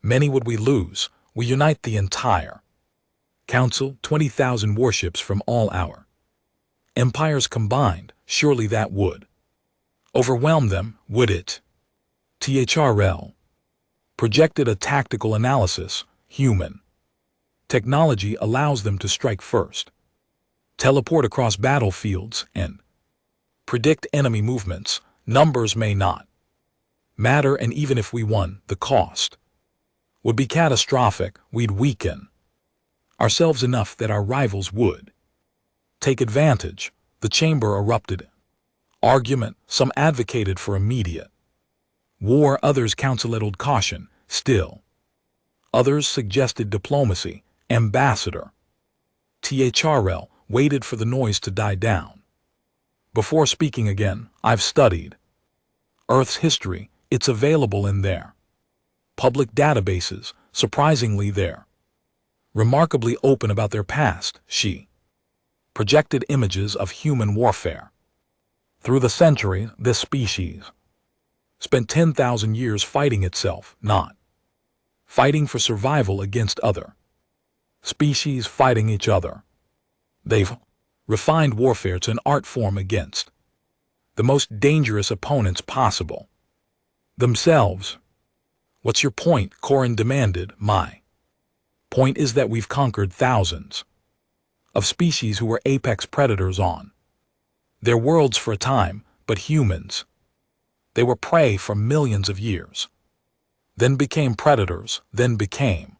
many would we lose? We unite the entire Council, 20,000 warships from all our empires combined. Surely that would overwhelm them, would it? THRL projected a tactical analysis. Human technology allows them to strike first, teleport across battlefields, and predict enemy movements. Numbers may not matter, and even if we won, the cost would be catastrophic. We'd weaken ourselves enough that our rivals would take advantage. The chamber erupted argument. Some advocated for immediate war, others counseled caution. Still others suggested diplomacy. Ambassador THRL waited for the noise to die down before speaking again. I've studied Earth's history. It's available in their public databases. Surprisingly, they're remarkably open about their past. She projected images of human warfare. Through the centuries, this species spent 10,000 years fighting itself, not fighting for survival against other species fighting each other. They've refined warfare to an art form against the most dangerous opponents possible. Themselves. What's your point? Corin demanded. My point is that we've conquered thousands of species who were apex predators on their worlds for a time, but humans, they were prey for millions of years, then became predators, then became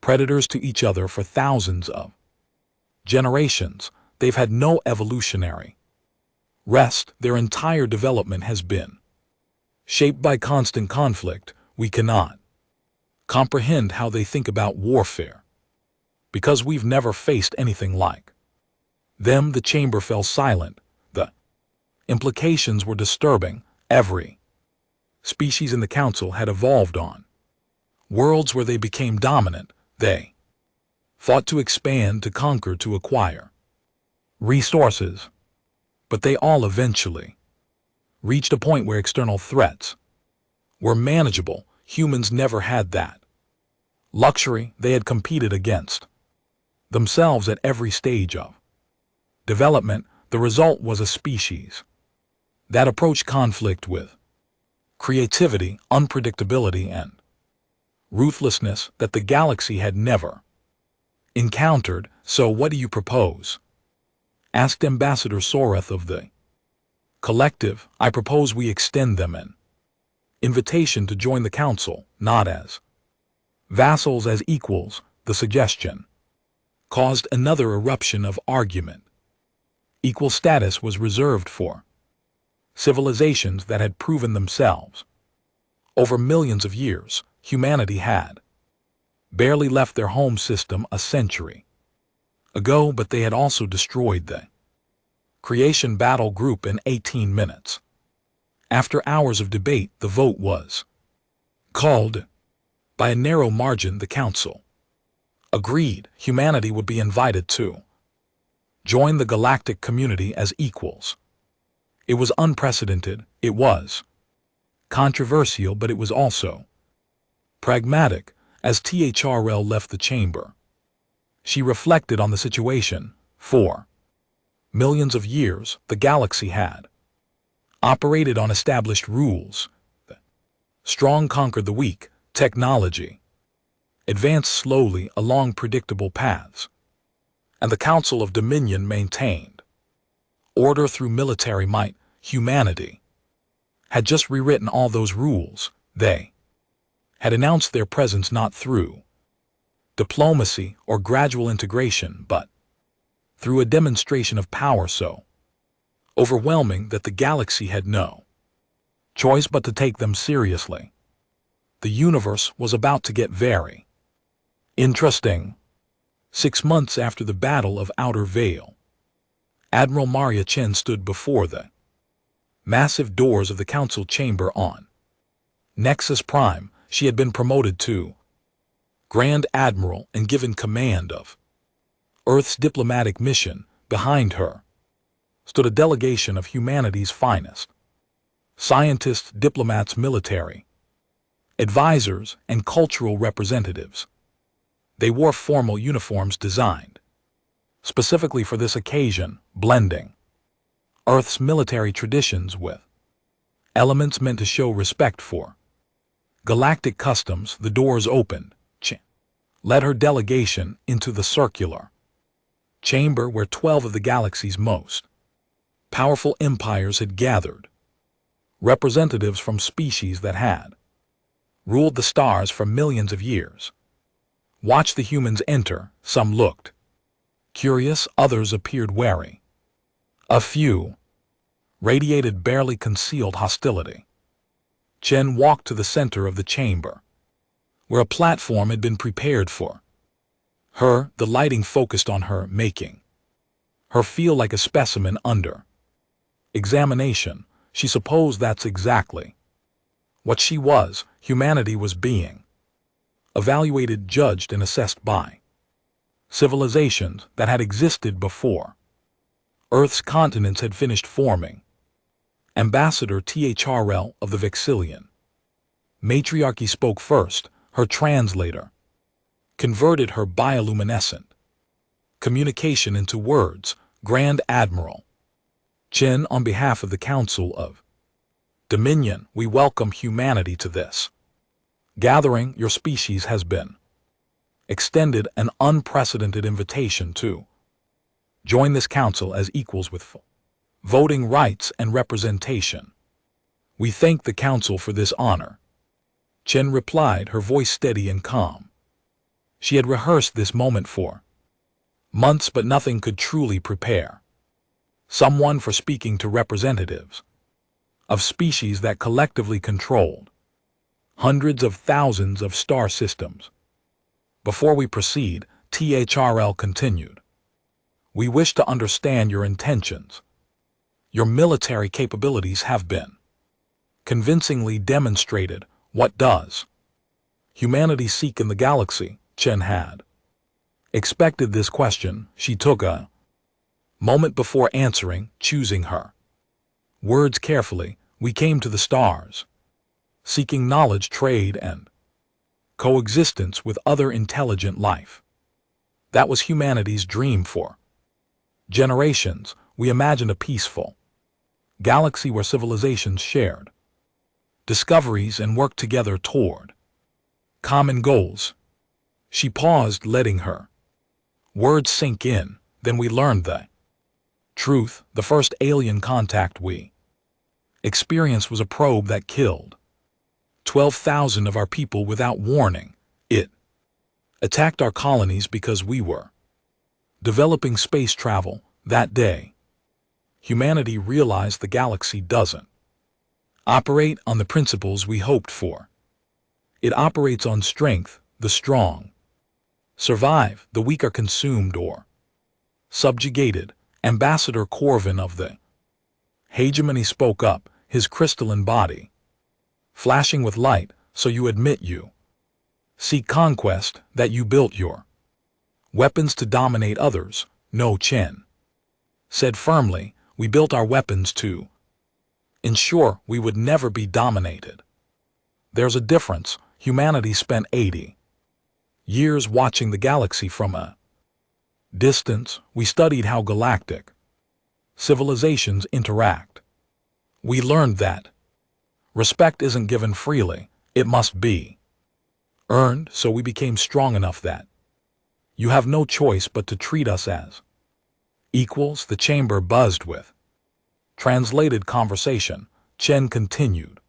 predators to each other for thousands of generations. They've had no evolutionary rest. Their entire development has been shaped by constant conflict. We cannot comprehend how they think about warfare, because we've never faced anything like them. The chamber fell silent. The implications were disturbing. Every species in the council had evolved on worlds where they became dominant. They fought to expand, to conquer, to acquire resources. But they all eventually reached a point where external threats were manageable. Humans never had that luxury. They had competed against themselves at every stage of development. The result was a species that approached conflict with creativity, unpredictability, and ruthlessness that the galaxy had never encountered. So what do you propose? Asked Ambassador Soreth of the collective. I propose we extend them an invitation to join the council, not as vassals, as equals. The suggestion caused another eruption of argument. Equal status was reserved for civilizations that had proven themselves. Over millions of years, humanity had barely left their home system a century ago, but they had also destroyed the creation battle group in 18 minutes. After hours of debate, the vote was called. By a narrow margin, the council agreed humanity would be invited to join the galactic community as equals. It was unprecedented, it was controversial, but it was also pragmatic. As THRL left the chamber, she reflected on the situation. For millions of years, the galaxy had operated on established rules. The strong conquered the weak. Technology advanced slowly along predictable paths, and the Council of Dominion maintained order through military might. Humanity had just rewritten all those rules. They had announced their presence not through diplomacy or gradual integration, but through a demonstration of power so overwhelming that the galaxy had no choice but to take them seriously. The universe was about to get very interesting. 6 months after the Battle of Outer Vale, Admiral Maria Chen stood before the massive doors of the council chamber on Nexus Prime. She had been promoted to Grand Admiral and given command of Earth's diplomatic mission. Behind her stood a delegation of humanity's finest scientists, diplomats, military advisors, and cultural representatives. They wore formal uniforms designed specifically for this occasion, blending Earth's military traditions with elements meant to show respect for galactic customs. The doors opened. Chen led her delegation into the circular chamber where 12 of the galaxy's most powerful empires had gathered, representatives from species that had ruled the stars for millions of years. Watch the humans enter. Some looked curious, others appeared wary. A few radiated barely concealed hostility. Chen walked to the center of the chamber, where a platform had been prepared for her. The lighting focused on her, making her feel like a specimen under examination. She supposed that's exactly what she was. Humanity was being evaluated, judged, and assessed by civilizations that had existed before Earth's continents had finished forming. Ambassador THRL of the Vexillian matriarchy spoke first. Her translator converted her bioluminescent communication into words. Grand Admiral Chen, on behalf of the Council of Dominion, we welcome humanity to this gathering. Your species has been extended an unprecedented invitation to join this council as equals with full voting rights and representation. We thank the council for this honor. Chen replied, her voice steady and calm. She had rehearsed this moment for months, but nothing could truly prepare someone for speaking to representatives of species that collectively controlled hundreds of thousands of star systems. Before we proceed, THRL continued, we wish to understand your intentions. Your military capabilities have been convincingly demonstrated. What does humanity seek in the galaxy? Chen had expected this question. She took a moment before answering, choosing her words carefully. We came to the stars, seeking knowledge, trade, and coexistence with other intelligent life. That was humanity's dream for generations. We imagined a peaceful galaxy where civilizations shared discoveries and worked together toward common goals. She paused, letting her words sink in. Then we learned the truth. The first alien contact we experienced was a probe that killed 12,000 of our people without warning. It attacked our colonies because we were developing space travel. That day, humanity realized the galaxy doesn't operate on the principles we hoped for. It operates on strength. The strong survive, the weak are consumed or subjugated. Ambassador Corvin of the hegemony spoke up, his crystalline body flashing with light. So you admit you seek conquest, that you built your weapons to dominate others? No, Chen said firmly. We built our weapons to ensure we would never be dominated. There's a difference. Humanity spent 80 years watching the galaxy from a distance. We studied how galactic civilizations interact. We learned that respect isn't given freely, it must be earned. So we became strong enough that you have no choice but to treat us as equals. The chamber buzzed with translated conversation. Chen continued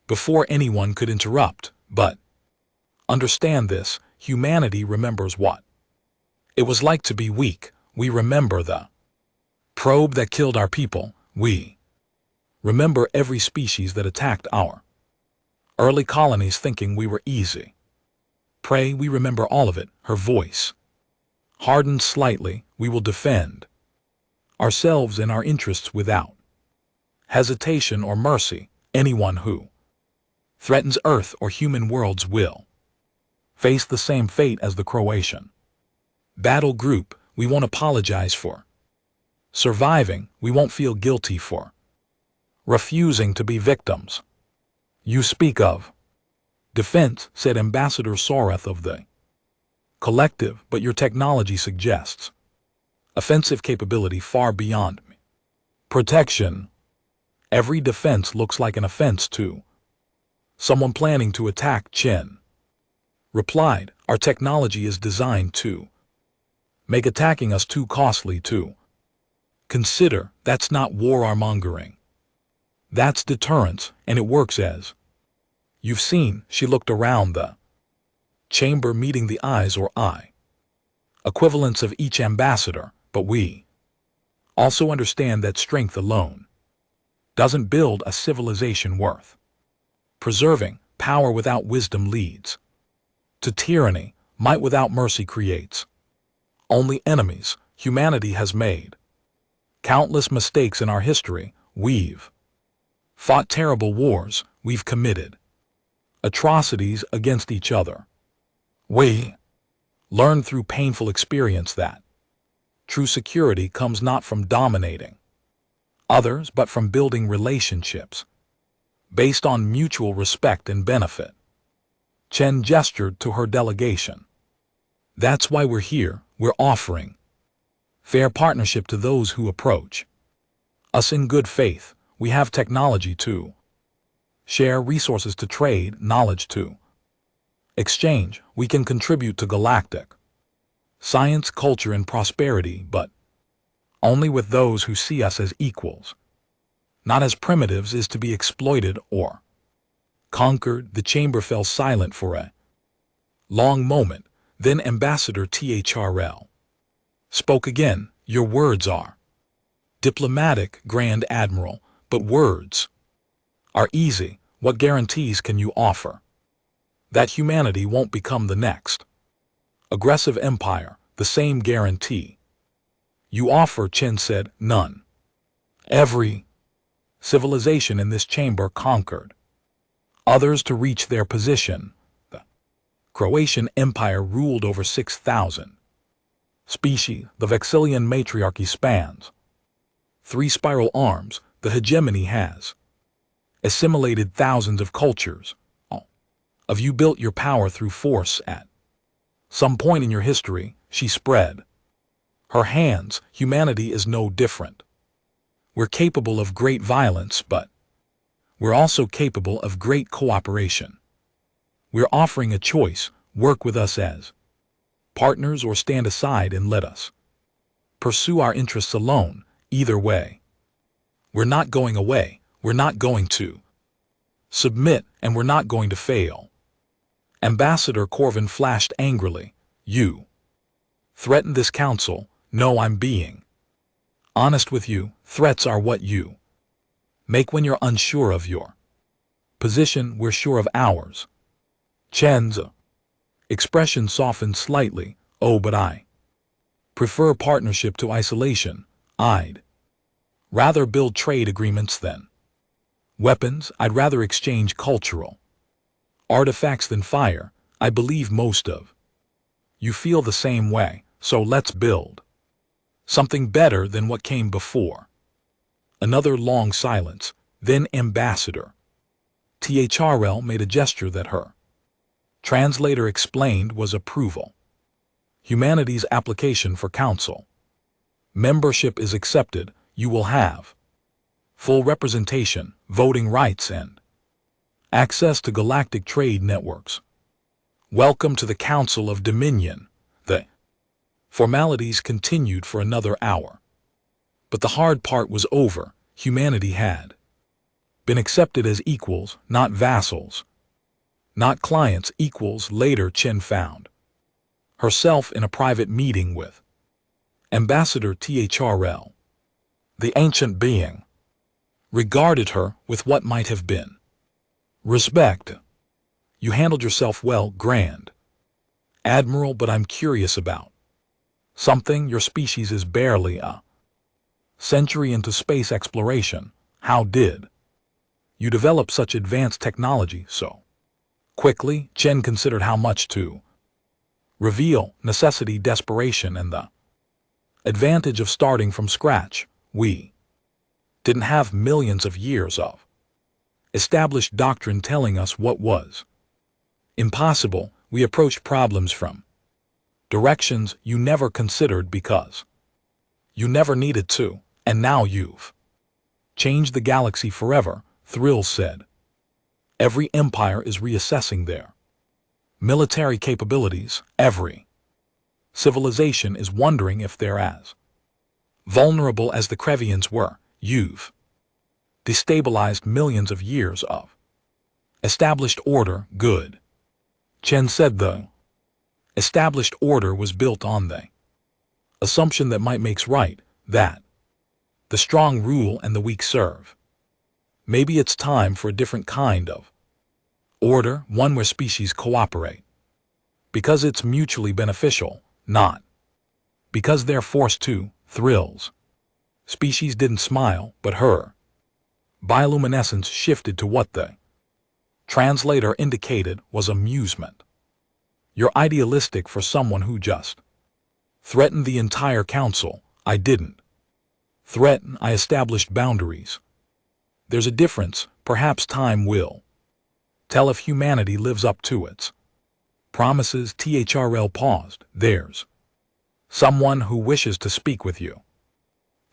before anyone could interrupt. But understand this, humanity remembers what it was like to be weak. We remember the probe that killed our people. We remember every species that attacked our early colonies thinking we were easy prey. We remember all of it. Her voice hardened slightly. We will defend ourselves and our interests without hesitation or mercy. Anyone who threatens Earth or human worlds will face the same fate as the Croatian battle group. We won't apologize for surviving. We won't feel guilty for refusing to be victims. You speak of defense, said Ambassador Soreth of the collective, but your technology suggests offensive capability far beyond me. Protection. Every defense looks like an offense to someone planning to attack. Chen replied, our technology is designed to make attacking us too costly to consider. That's not war-mongering. That's deterrence, and it works as you've seen. She looked around the chamber, meeting the eyes or eye equivalents of each ambassador. But we also understand that strength alone doesn't build a civilization worth preserving. Power without wisdom leads to tyranny. Might without mercy creates only enemies. Humanity has made countless mistakes in our history. We've fought terrible wars. We've committed atrocities against each other. We learned through painful experience that true security comes not from dominating others, but from building relationships based on mutual respect and benefit. Chen gestured to her delegation. That's why we're here. We're offering fair partnership to those who approach Us in good faith, we have technology too. Share resources to trade, knowledge too. Exchange, we can contribute to Galactic. Science, culture, and prosperity, but only with those who see us as equals. Not as primitives is to be exploited or conquered. The chamber fell silent for a long moment, then Ambassador THRL spoke again. Your words are diplomatic, Grand Admiral, but words are easy. What guarantees can you offer that humanity won't become the next aggressive empire? The same guarantee you offer, Chen said. None. Every civilization in this chamber conquered others to reach their position. The Croatian Empire ruled over 6,000 species. The Vexillian matriarchy spans 3 spiral arms. The hegemony has assimilated thousands of cultures. All of you built your power through force. At some point in your history, she spread her hands. Humanity is no different. We're capable of great violence, but we're also capable of great cooperation. We're offering a choice: work with us as partners or stand aside and let us pursue our interests alone. Either way, we're not going away, we're not going to submit, and we're not going to fail. Ambassador Corvin flashed angrily. You threatened this council. No, I'm being honest with you. Threats are what you make when you're unsure of your position. We're sure of ours. Chen's expression softened slightly. Oh, but I prefer partnership to isolation. I'd rather build trade agreements than weapons. I'd rather exchange cultural artifacts than fire. I believe most of you feel the same way, so let's build something better than what came before. Another long silence. Then Ambassador THRL made a gesture that her translator explained was approval. Humanity's application for council membership is accepted. You will have full representation, voting rights, and access to galactic trade networks. Welcome to the Council of Dominion. The formalities continued for another hour. But the hard part was over. Humanity had been accepted as equals, not vassals. Not clients, equals. Later, Chen found herself in a private meeting with Ambassador THRL. The ancient being regarded her with what might have been respect. You handled yourself well, Grand Admiral, but I'm curious about something. Your species is barely a century into space exploration. How did you develop such advanced technology so quickly? Chen considered how much to reveal. Necessity, desperation, and the advantage of starting from scratch. We didn't have millions of years of established doctrine telling us what was impossible. We approached problems from directions you never considered because you never needed to, and now you've changed the galaxy forever, Thrill said. Every empire is reassessing their military capabilities. Every civilization is wondering if they're as vulnerable as the Krevians were. You've destabilized millions of years of established order. Good. Chen said the established order was built on the assumption that might makes right, that the strong rule and the weak serve. Maybe it's time for a different kind of order, one where species cooperate because it's mutually beneficial, not because they're forced to. Thrills species didn't smile, but her bioluminescence shifted to what the translator indicated was amusement. You're idealistic for someone who just threatened the entire council. I didn't threaten, I established boundaries. There's a difference. Perhaps time will tell if humanity lives up to its promises. THRL paused. There's someone who wishes to speak with you.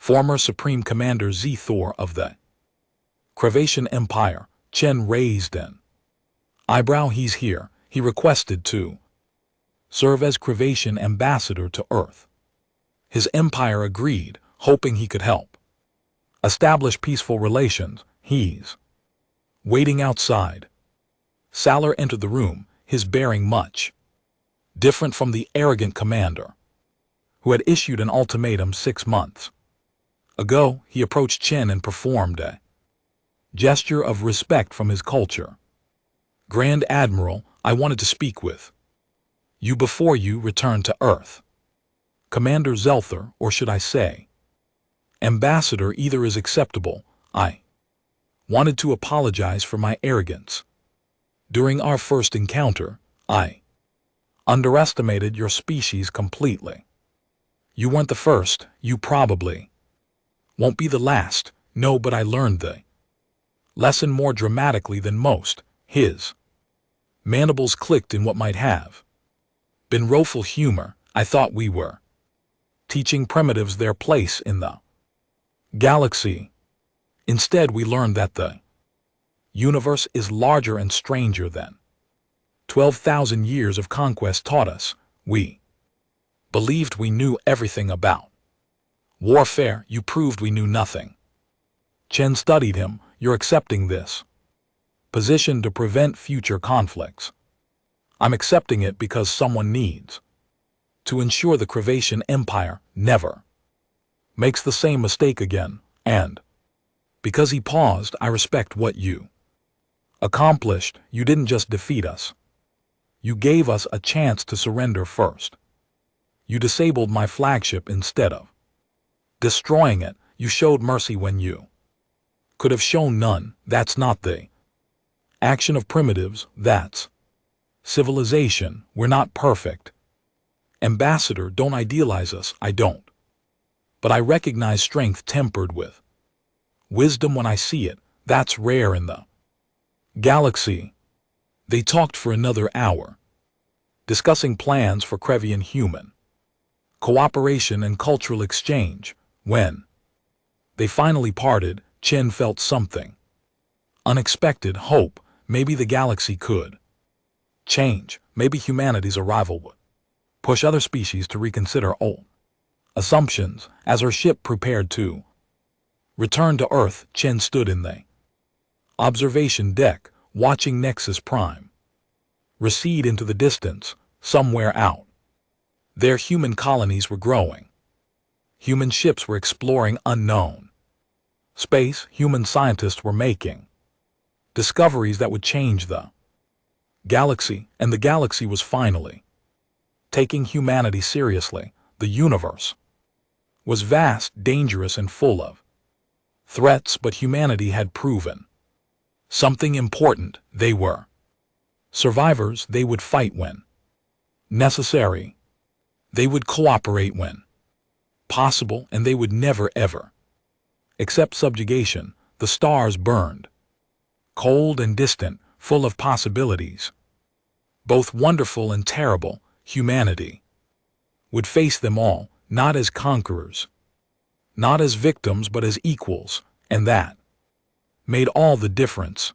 Former Supreme Commander Z Thor of the Cravatian Empire, Chen raised an eyebrow. He's here. He requested to serve as Cravatian ambassador to Earth. His empire agreed, hoping he could help establish peaceful relations. He's waiting outside. Salar entered the room, his bearing much different from the arrogant commander who had issued an ultimatum 6 months ago. He approached Chen and performed a gesture of respect from his culture. Grand Admiral, I wanted to speak with you before you returned to Earth. Commander Zelther, or should I say, Ambassador, either is acceptable. I wanted to apologize for my arrogance. During our first encounter, I underestimated your species completely. You weren't the first, you probably won't be the last. No, but I learned the lesson more dramatically than most. His mandibles clicked in what might have been woeful humor. I thought we were teaching primitives their place in the galaxy. Instead, we learned that the universe is larger and stranger than 12,000 years of conquest taught us. We believed we knew everything about warfare. You proved we knew nothing. Chen studied him. You're accepting this position to prevent future conflicts. I'm accepting it because someone needs to ensure the Cravatian Empire never makes the same mistake again, and because he paused, I respect what you accomplished. You didn't just defeat us. You gave us a chance to surrender first. You disabled my flagship instead of destroying it. You showed mercy when you could have shown none. That's not the action of primitives, that's civilization. We're not perfect. Ambassador, don't idealize us. I don't. But I recognize strength tempered with wisdom when I see it. That's rare in the galaxy. They talked for another hour, discussing plans for Crevian human cooperation and cultural exchange. When they finally parted, Chen felt something unexpected. Hope. Maybe the galaxy could change. Maybe humanity's arrival would push other species to reconsider old assumptions. As her ship prepared to return to Earth, Chen stood in the observation deck, watching Nexus Prime recede into the distance. Somewhere out there, human colonies were growing. Human ships were exploring unknown space. Human scientists were making discoveries that would change the galaxy, and the galaxy was finally taking humanity seriously. The universe was vast, dangerous, and full of threats, but humanity had proven something important. They were survivors. They would fight when necessary. They would cooperate when possible, and they would never ever accept subjugation. The stars burned, cold and distant, full of possibilities, both wonderful and terrible. Humanity would face them all, not as conquerors, not as victims, but as equals, and that made all the difference.